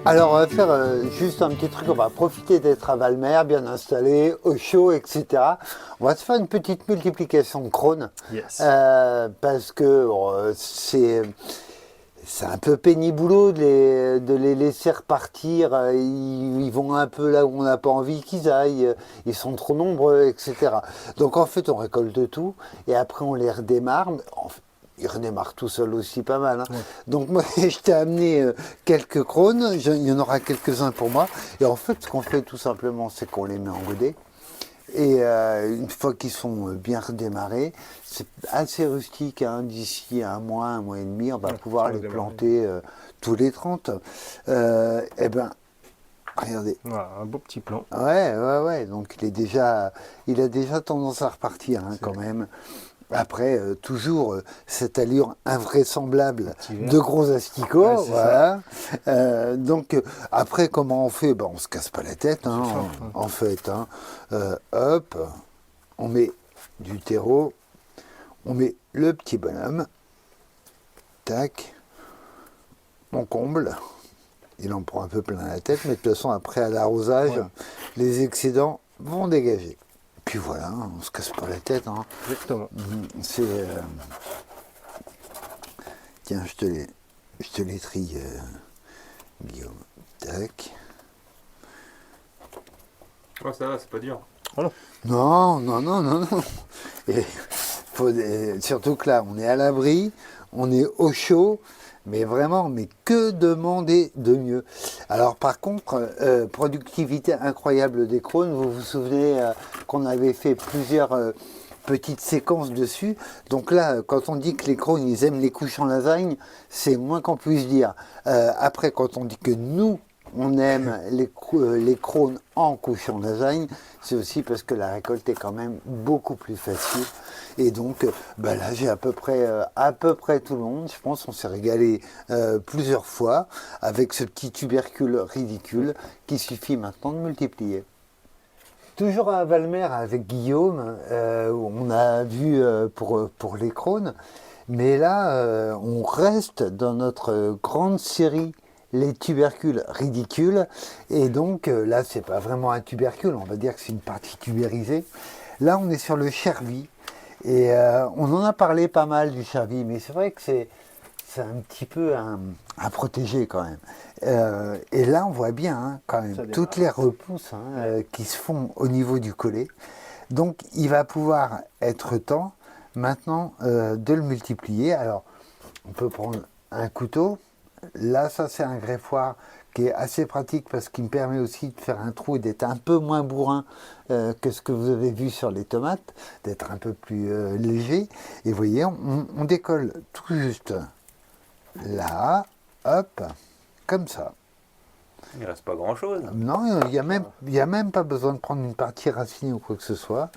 Alors, on va faire juste un petit truc. On va profiter d'être à Valmer, bien installé, au chaud, etc. On va se faire une petite multiplication de crônes. Yes. Parce que c'est un peu péniboulot de les laisser repartir. Ils vont un peu là où on n'a pas envie qu'ils aillent. Ils sont trop nombreux, etc. Donc, en fait, on récolte tout et après, on les redémarre. Ils redémarrent tout seuls aussi pas mal. Hein. Ouais. Donc moi, je t'ai amené quelques crônes, il y en aura quelques-uns pour moi. Et en fait, ce qu'on fait tout simplement, c'est qu'on les met en godet. Et une fois qu'ils sont bien redémarrés, c'est assez rustique, hein, d'ici un mois et demi, on va pouvoir les planter tous les 30. Eh ben, regardez. Voilà, un beau petit plan. Ouais, donc il a déjà tendance à repartir hein, quand même. Après, toujours cette allure invraisemblable de gros asticots. Ouais, voilà. Donc, après, comment on fait ben, on ne se casse pas la tête, hein, en fait. Hein. Hop, on met du terreau, on met le petit bonhomme, tac, on comble. Il en prend un peu plein la tête, mais de toute façon, après, à l'arrosage, les excédents vont dégager. Puis voilà, on ne se casse pas la tête. Hein. Exactement. C'est. Tiens, je te les trie, Guillaume. Tac. Oh, ça va, c'est pas dur. Non. Et surtout que là, on est à l'abri, on est au chaud. Mais vraiment, mais que demander de mieux? Alors par contre, productivité incroyable des crônes. Vous vous souvenez qu'on avait fait plusieurs petites séquences dessus. Donc là, quand on dit que les crônes, ils aiment les couches en lasagne, c'est moins qu'on puisse dire. Après, quand on dit que nous, on aime les crônes en couche en lasagne, c'est aussi parce que la récolte est quand même beaucoup plus facile. Et donc là, j'ai à peu près tout le monde. Je pense qu'on s'est régalé plusieurs fois avec ce petit tubercule ridicule qui suffit maintenant de multiplier. Toujours à Valmer avec Guillaume, on a vu pour les crônes, mais là, on reste dans notre grande série les tubercules ridicules. Et donc là, c'est pas vraiment un tubercule, on va dire que c'est une partie tubérisée. Là, on est sur le chervy. Et on en a parlé pas mal du chervy, mais c'est vrai que c'est un petit peu à protéger quand même. Et là, on voit bien hein, quand même toutes les repousses hein, qui se font au niveau du collet. Donc, il va pouvoir être temps maintenant de le multiplier. Alors, on peut prendre un couteau. Là, ça, c'est un greffoir qui est assez pratique parce qu'il me permet aussi de faire un trou et d'être un peu moins bourrin que ce que vous avez vu sur les tomates, d'être un peu plus léger. Et vous voyez, on décolle tout juste là, hop, comme ça. Il reste pas grand chose. Non, il n'y a même pas besoin de prendre une partie racinée ou quoi que ce soit.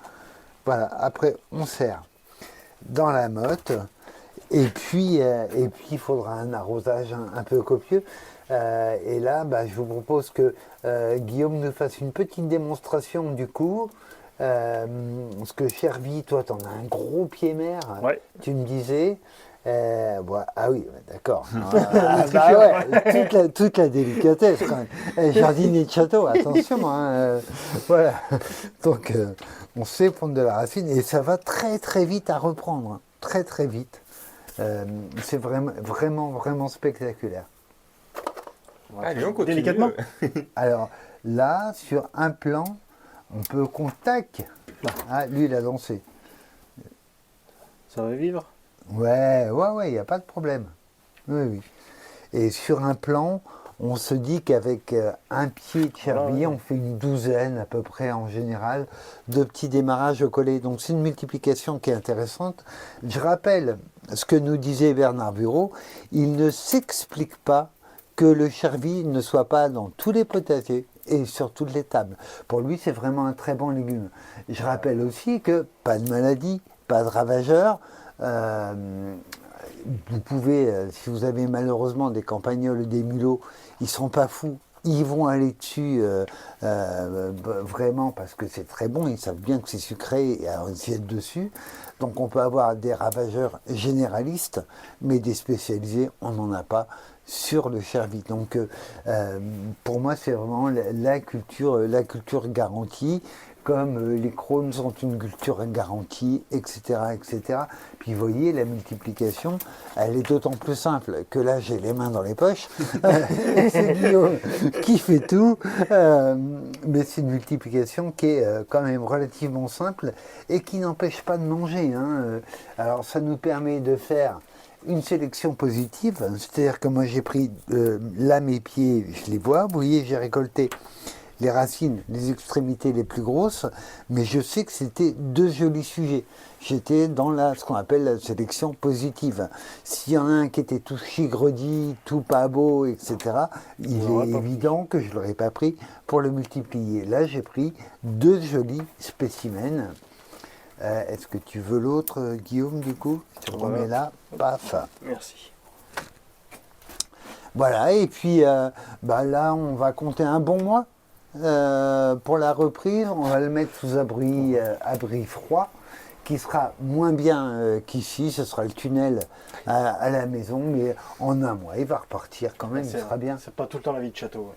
Voilà, après, on serre dans la motte. Et puis, il faudra un arrosage un peu copieux. Et là, je vous propose que Guillaume nous fasse une petite démonstration du coup. Parce que Chervy, toi, t'en as un gros pied mère, tu me disais. Ah oui, d'accord. Toute la délicatesse quand même. Jardinier de château, attention. Hein, voilà. Donc, on sait prendre de la racine et ça va très très vite à reprendre. Hein, très très vite. C'est vraiment spectaculaire. Allez, on continue. Délicatement. Alors là, sur un plan, on peut contact. Ah, lui, il a dansé. Ça va vivre? Ouais, il n'y a pas de problème. Oui. Et sur un plan, on se dit qu'avec un pied de chervy, on fait une douzaine à peu près en général de petits démarrages au collet. Donc c'est une multiplication qui est intéressante. Je rappelle ce que nous disait Bernard Bureau, il ne s'explique pas que le chervy ne soit pas dans tous les potagers et sur toutes les tables. Pour lui, c'est vraiment un très bon légume. Je rappelle aussi que pas de maladie, pas de ravageurs. Vous pouvez, si vous avez malheureusement des campagnols ou des mulots, ils ne sont pas fous ils vont aller dessus vraiment parce que c'est très bon, ils savent bien que c'est sucré et alors ils jettent dessus. Donc on peut avoir des ravageurs généralistes, mais des spécialisés, on n'en a pas sur le Chervit. Donc pour moi c'est vraiment la culture garantie, comme les Crohn sont une culture garantie, etc., etc. Puis vous voyez, la multiplication, elle est d'autant plus simple que là j'ai les mains dans les poches, c'est Guillaume qui fait tout, mais c'est une multiplication qui est quand même relativement simple et qui n'empêche pas de manger, hein. Alors ça nous permet de faire une sélection positive, c'est-à-dire que moi j'ai pris là mes pieds, je les vois, vous voyez j'ai récolté les racines, les extrémités les plus grosses, mais je sais que c'était deux jolis sujets. J'étais dans ce qu'on appelle la sélection positive. S'il y en a un qui était tout chigredi, tout pas beau, etc., il est évident que je ne l'aurais pas pris pour le multiplier. Là, j'ai pris deux jolis spécimens. Est-ce que tu veux l'autre, Guillaume, du coup? Je te remets là, paf. Merci. Voilà, et puis là, on va compter un bon mois. Pour la reprise, on va le mettre sous abri froid, qui sera moins bien qu'ici, ce sera le tunnel à la maison, mais en un mois, il va repartir quand même, il sera bien. C'est pas tout le temps la vie de château.